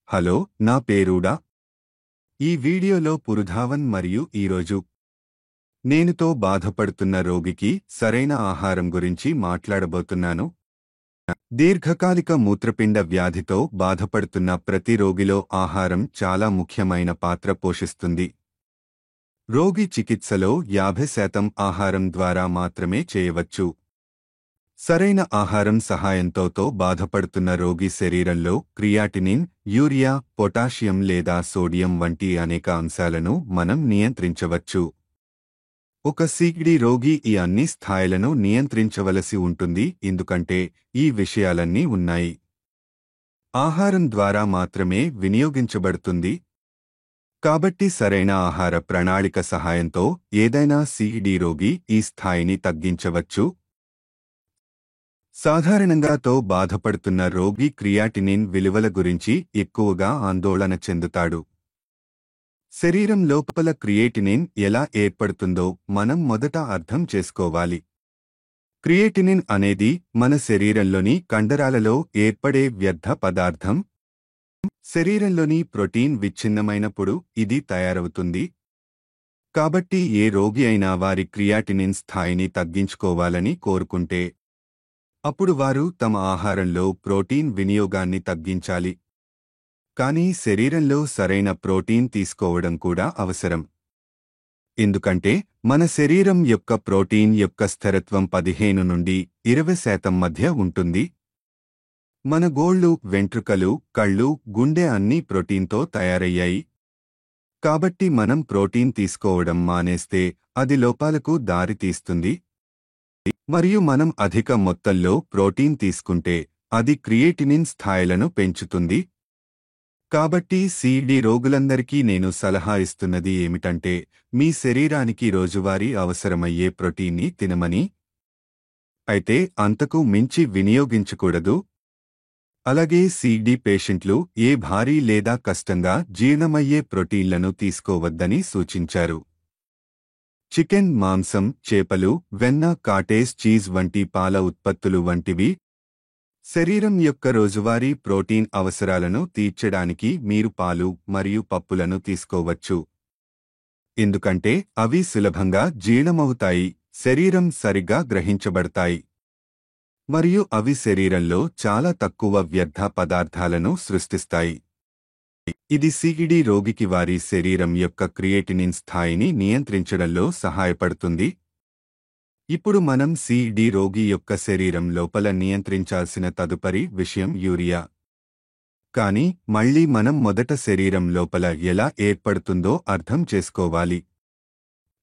Hello, నా పేరుడా. ఈ వీడియోలో పురుధావన్ మరియు ఈరోజు నేనుతో బాధపడుతున్న రోగికి సరైన ఆహారం గురించి మాట్లాడబోతున్నాను. దీర్ఘకాలిక మూత్రపిండ వ్యాధితో బాధపడుతున్న ప్రతి రోగిలో ఆహారం చాలా ముఖ్యమైన పాత్ర పోషిస్తుంది. రోగి చికిత్సలో 50% ఆహారం ద్వారా మాత్రమే చేయవచ్చు. సరైన ఆహారం సహాయంతో బాధపడుతున్న రోగి శరీరంలో క్రియాటినిన్, యూరియా, పొటాషియం లేదా సోడియం వంటి అనేక అంశాలను మనం నియంత్రించవచ్చు. ఒక సికిడి రోగి ఈ అన్ని స్థాయిలను నియంత్రించవలసి ఉంటుంది, ఎందుకంటే ఈ విషయాలన్నీ ఉన్నాయి. ఆహారం ద్వారా మాత్రమే వినియోగించబడుతుంది. కాబట్టి సరైన ఆహార ప్రణాళిక సహాయంతో ఏదైనా సికిడి రోగి ఈ స్థాయిని తగ్గించవచ్చు. సాధారణంగా బాధపడుతున్న రోగి క్రియాటినిన్ విలువల గురించి ఎక్కువగా ఆందోళన చెందుతాడు. శరీరం లోపల క్రియేటినిన్ ఎలా ఏర్పడుతుందో మనం మొదట అర్థం చేసుకోవాలి. క్రియేటినిన్ అనేది మన శరీరంలోని కండరాలలో ఏర్పడే వ్యర్థ పదార్థం. శరీరంలోని ప్రోటీన్ విచ్ఛిన్నమైనప్పుడు ఇది తయారవుతుంది. కాబట్టి ఏ రోగి అయినా వారి క్రియాటినిన్ స్థాయిని తగ్గించుకోవాలని కోరుకుంటే అప్పుడు వారు తమ ఆహారంలో ప్రోటీన్ వినియోగాన్ని తగ్గించాలి. కానీ శరీరంలో సరైన ప్రోటీన్ తీసుకోవడం కూడా అవసరం. ఎందుకంటే మన శరీరం యొక్క ప్రోటీన్ యొక్క స్థిరత్వం 15 నుండి 20% మధ్య ఉంటుంది. మన గోళ్ళు, వెంట్రుకలు, కళ్ళు, గుండె అన్నీ ప్రోటీన్తో తయారయ్యాయి. కాబట్టి మనం ప్రోటీన్ తీసుకోవడం మానేస్తే అది లోపాలకు దారితీస్తుంది. మరియు మనం అధిక మొత్తంలో ప్రోటీన్ తీసుకుంటే అది క్రియేటినిన్ స్థాయిలను పెంచుతుంది. కాబట్టి సికిడి రోగులందరికీ నేను సలహా ఇస్తున్నది ఏమిటంటే మీ శరీరానికి రోజువారీ అవసరమయ్యే ప్రోటీన్ని తినమని. అయితే అంతకు మించి వినియోగించకూడదు. అలాగే సికిడి పేషెంట్లు ఏ భారీ లేదా కష్టంగా జీర్ణమయ్యే ప్రోటీన్లను తీసుకోవద్దని సూచించారు. చికెన్, మాంసం, చేపలు, వెన్న, కాటేజ్ చీజ్ వంటి పాల ఉత్పత్తులు వంటివి శరీరం యొక్క రోజువారీ ప్రోటీన్ అవసరాలను తీర్చడానికి మీరు పాలు మరియు పప్పులను తీసుకోవచ్చు. ఎందుకంటే అవి సులభంగా జీర్ణమవుతాయి, శరీరం సరిగ్గా గ్రహించబడతాయి, మరియు అవి శరీరంలో చాలా తక్కువ వ్యర్థ పదార్థాలను సృష్టిస్తాయి. ఇది సికిడి రోగికి వారి శరీరం యొక్క క్రియేటినిన్ స్థాయిని నియంత్రించడంలో సహాయపడుతుంది. ఇప్పుడు మనం సికిడి రోగి యొక్క శరీరం లోపల నియంత్రించాల్సిన తదుపరి విషయం యూరియా. కానీ మళ్ళీ మనం మొదట శరీరం లోపల ఎలా ఏర్పడుతుందో అర్థం చేసుకోవాలి.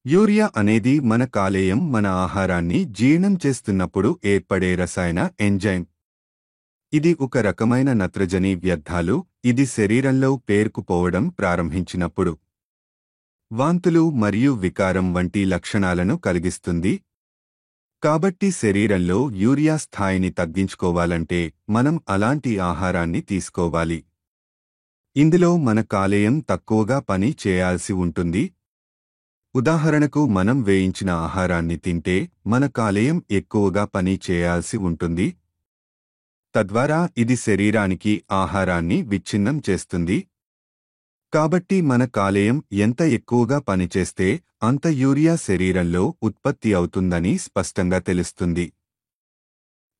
యూరియా అనేది మన కాలేయం మన ఆహారాన్ని జీర్ణం చేస్తున్నప్పుడు ఏర్పడే రసాయన ఎంజైమ్. ఇది ఒక రకమైన నత్రజని వ్యర్థాలు. ఇది శరీరంలో పేరుకుపోవడం ప్రారంభించినప్పుడు వాంతులు మరియు వికారం వంటి లక్షణాలను కలిగిస్తుంది. కాబట్టి శరీరంలో యూరియా స్థాయిని తగ్గించుకోవాలంటే మనం అలాంటి ఆహారాన్ని తీసుకోవాలి. ఇందులో మన కాలేయం తక్కువగా పని చేయాల్సి ఉంటుంది. ఉదాహరణకు మనం వేయించిన ఆహారాన్ని తింటే మన కాలేయం ఎక్కువగా పని చేయాల్సి ఉంటుంది. తద్వారా ఇది శరీరానికి ఆహారాన్ని విచ్ఛిన్నం చేస్తుంది. కాబట్టి మన కాలేయం ఎంత ఎక్కువగా పనిచేస్తే అంత యూరియా శరీరంలో ఉత్పత్తి అవుతుందని స్పష్టంగా తెలుస్తుంది.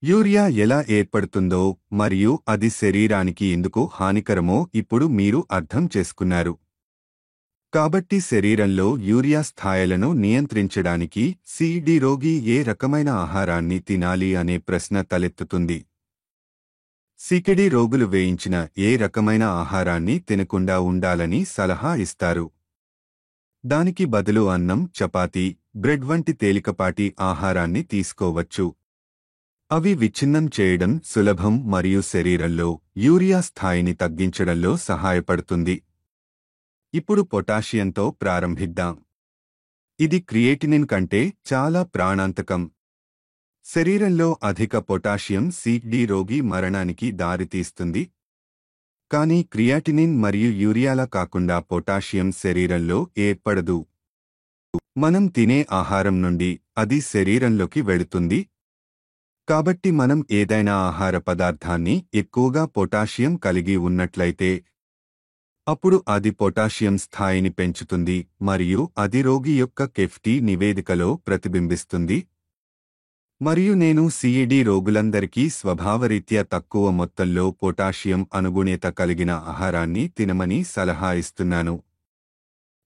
యూరియా ఎలా ఏర్పడుతుందో మరియు అది శరీరానికి ఎందుకు హానికరమో ఇప్పుడు మీరు అర్థం చేసుకున్నారు. కాబట్టి శరీరంలో యూరియా స్థాయిలను నియంత్రించడానికి సికిడి రోగి ఏ రకమైన ఆహారాన్ని తినాలి అనే ప్రశ్న తలెత్తుతుంది. సికిడి రోగులు వేయించిన ఏ రకమైన ఆహారాన్ని తినకుండా ఉండాలని సలహా ఇస్తారు. దానికి బదులు అన్నం, చపాతీ, బ్రెడ్ వంటి తేలికపాటి ఆహారాన్ని తీసుకోవచ్చు. అవి విచ్ఛిన్నం చేయడం సులభం మరియు శరీరంలో యూరియా స్థాయిని తగ్గించడంలో సహాయపడుతుంది. ఇప్పుడు పొటాషియంతో ప్రారంభిద్దాం. ఇది క్రియేటినిన్ కంటే చాలా ప్రాణాంతకం. శరీరంలో అధిక పొటాషియం సికిడి రోగి మరణానికి దారితీస్తుంది. కానీ క్రియాటినిన్ మరియు యూరియాలా కాకుండా పొటాషియం శరీరంలో ఏర్పడదు. మనం తినే ఆహారం నుండి అది శరీరంలోకి వెళుతుంది. కాబట్టి మనం ఏదైనా ఆహార పదార్థాన్ని ఎక్కువగా పొటాషియం కలిగి ఉన్నట్లయితే అప్పుడు అది పొటాషియం స్థాయిని పెంచుతుంది మరియు అది రోగి యొక్క కెఫ్టీ నివేదికలో ప్రతిబింబిస్తుంది. మరియు నేను సిఈడి రోగులందరికీ స్వభావరీత్యా తక్కువ మొత్తంలో పొటాషియం అనుగుణ్యత కలిగిన ఆహారాన్ని తినమని సలహా ఇస్తున్నాను.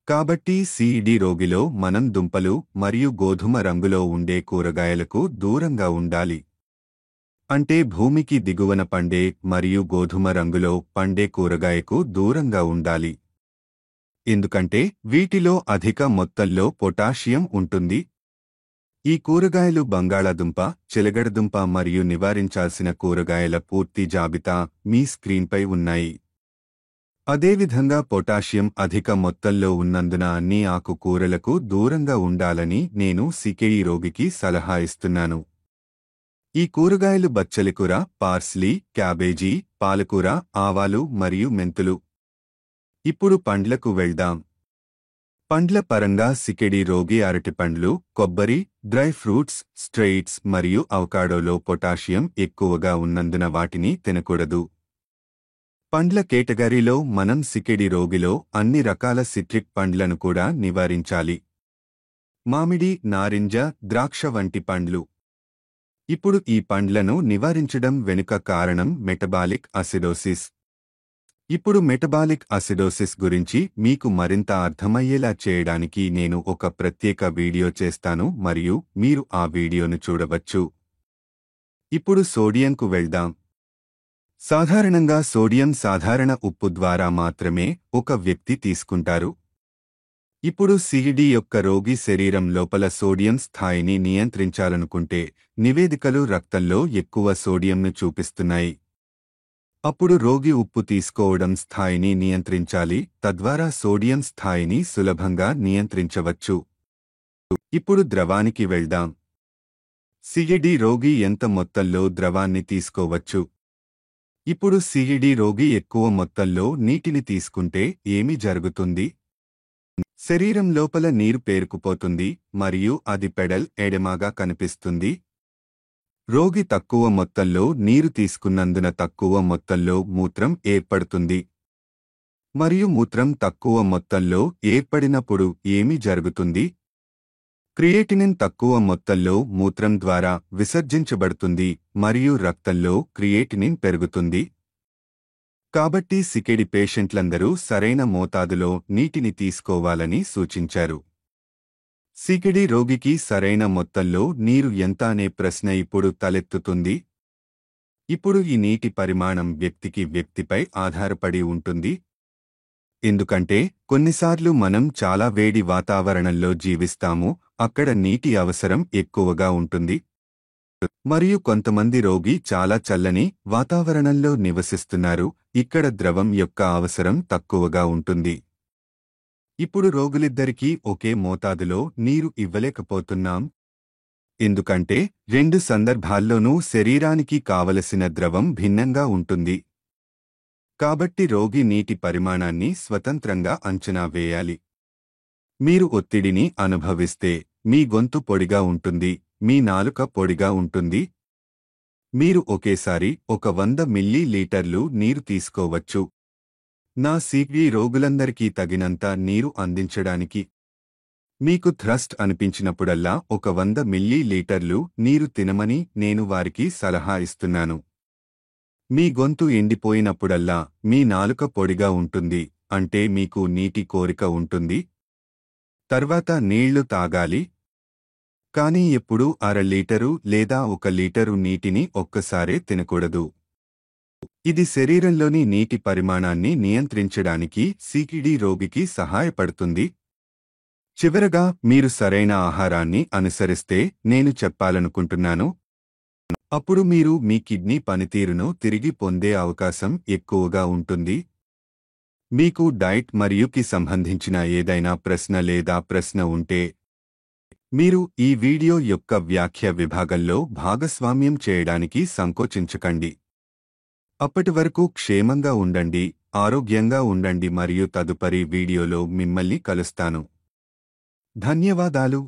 కాబట్టి సిఈడి రోగిలో మనం దుంపలు మరియు గోధుమ రంగులో ఉండే కూరగాయలకు దూరంగా ఉండాలి. అంటే భూమికి దిగువన పండే మరియు గోధుమ రంగులో పండే కూరగాయకు దూరంగా ఉండాలి. ఎందుకంటే వీటిలో అధిక మొత్తంలో పొటాషియం ఉంటుంది. ఈ కూరగాయలు బంగాళాదుంప, చిలగడదుంప మరియు నివారించాల్సిన కూరగాయల పూర్తి జాబితా మీ స్క్రీన్పై ఉన్నాయి. అదేవిధంగా పొటాషియం అధిక మొత్తంలో ఉన్నందున అన్ని ఆకుకూరలకు దూరంగా ఉండాలని నేను సికేఈ రోగికి సలహా ఇస్తున్నాను. ఈ కూరగాయలు బచ్చలికూర, పార్స్లీ, క్యాబేజీ, పాలకూర, ఆవాలు మరియు మెంతులు. ఇప్పుడు పండ్లకు వెళ్దాం. పండ్ల పరంగా సికెడి రోగి అరటిపండ్లు, కొబ్బరి, డ్రై ఫ్రూట్స్, స్ట్రెయిట్స్ మరియు అవకాడోలో పొటాషియం ఎక్కువగా ఉన్నందున వాటిని తినకూడదు. పండ్ల కేటగిరీలో మనం సికెడి రోగిలో అన్ని రకాల సిట్రిక్ పండ్లను కూడా నివారించాలి. మామిడి, నారింజ, ద్రాక్ష వంటి పండ్లు. ఇప్పుడు ఈ పండ్లను నివారించడం వెనుక కారణం మెటబాలిక్ అసిడోసిస్. ఇప్పుడు మెటబాలిక్ అసిడోసిస్ గురించి మీకు మరింత అర్థమయ్యేలా చేయడానికి నేను ఒక ప్రత్యేక వీడియో చేస్తాను మరియు మీరు ఆ వీడియోను చూడవచ్చు. ఇప్పుడు సోడియంకు వెళ్దాం. సాధారణంగా సోడియం సాధారణ ఉప్పు ద్వారా మాత్రమే ఒక వ్యక్తి తీసుకుంటారు. ఇప్పుడు సిఈడి యొక్క రోగి శరీరం లోపల సోడియం స్థాయిని నియంత్రించాలనుకుంటే నివేదికలు రక్తంలో ఎక్కువ సోడియంను చూపిస్తున్నాయి. అప్పుడు రోగి ఉప్పు తీసుకోవడం స్థాయిని నియంత్రించాలి, తద్వారా సోడియం స్థాయిని సులభంగా నియంత్రించవచ్చు. ఇప్పుడు ద్రవానికి వెళ్దాం. సిఈడి రోగి ఎంత మొత్తంలో ద్రవాన్ని తీసుకోవచ్చు? ఇప్పుడు సిఈడి రోగి ఎక్కువ మొత్తంలో నీటిని తీసుకుంటే ఏమి జరుగుతుంది? శరీరం లోపల నీరు పేరుకుపోతుంది మరియు అది పెడల్ ఎడెమాగా కనిపిస్తుంది. రోగి తక్కువ మొత్తంలో నీరు తీసుకున్నందున తక్కువ మొత్తంలో మూత్రం ఏర్పడుతుంది. మరియు మూత్రం తక్కువ మొత్తంలో ఏర్పడినప్పుడు ఏమి జరుగుతుంది? క్రియేటినిన్ తక్కువ మొత్తంలో మూత్రం ద్వారా విసర్జించబడుతుంది మరియు రక్తంలో క్రియేటినిన్ పెరుగుతుంది. కాబట్టి సికెడి పేషెంట్లందరూ సరైన మోతాదులో నీటిని తీసుకోవాలని సూచించారు. సికెడి రోగికి సరైన మొత్తంలో నీరు ఎంత అనే ప్రశ్న ఇప్పుడు తలెత్తుతుంది. ఇప్పుడు ఈ నీటి పరిమాణం వ్యక్తిపై ఆధారపడి ఉంటుంది. ఎందుకంటే కొన్నిసార్లు మనం చాలా వేడి వాతావరణంలో జీవిస్తాము, అక్కడ నీటి అవసరం ఎక్కువగా ఉంటుంది. మరియు కొంతమంది రోగి చాలా చల్లని వాతావరణంలో నివసిస్తున్నారు, ఇక్కడ ద్రవం యొక్క అవసరం తక్కువగా ఉంటుంది. ఇప్పుడు రోగులిద్దరికీ ఒకే మోతాదులో నీరు ఇవ్వలేకపోతున్నాం. ఎందుకంటే రెండు సందర్భాల్లోనూ శరీరానికి కావలసిన ద్రవం భిన్నంగా ఉంటుంది. కాబట్టి రోగి నీటి పరిమాణాన్ని స్వతంత్రంగా అంచనా వేయాలి. మీరు ఒత్తిడిని అనుభవిస్తే మీ గొంతు పొడిగా ఉంటుంది, మీ నాలుక పొడిగా ఉంటుంది. మీరు ఒకేసారి 100 మిల్లీలీటర్లు నీరు తీసుకోవచ్చు. నా సిఈడి రోగులందరికీ తగినంత నీరు అందించడానికి. మీకు థ్రస్ట్ అనిపించినప్పుడల్లా 100 మిల్లీలీటర్లు నీరు తినమని నేను వారికి సలహా ఇస్తున్నాను. మీ గొంతు ఎండిపోయినప్పుడల్లా మీ నాలుక పొడిగా ఉంటుంది, అంటే మీకు నీటి కోరిక ఉంటుంది. తర్వాత నీళ్లు తాగాలి. కానీ ఎప్పుడూ 1/2 లీటరు లేదా 1 లీటరు నీటిని ఒక్కసారే తినకూడదు. ఇది శరీరంలోని నీటి పరిమాణాన్ని నియంత్రించడానికి సిఈడి రోగికి సహాయపడుతుంది. చివరగా మీరు సరైన ఆహారాన్ని అనుసరిస్తే నేను చెప్పాలనుకుంటున్నాను, అప్పుడు మీరు మీ కిడ్నీ పనితీరును తిరిగి పొందే అవకాశం ఎక్కువగా ఉంటుంది. మీకు డైట్ మరియు కి సంబంధించిన ఏదైనా ప్రశ్న లేదా ప్రశ్న ఉంటే మీరు ఈ వీడియో యొక్క వ్యాఖ్య విభాగంలో భాగస్వామ్యం చేయడానికి సంకోచించకండి. అప్పటి వరకు క్షేమంగా ఉండండి, ఆరోగ్యంగా ఉండండి మరియు తదుపరి వీడియోలో మిమ్మల్ని కలుస్తాను. ధన్యవాదాలు.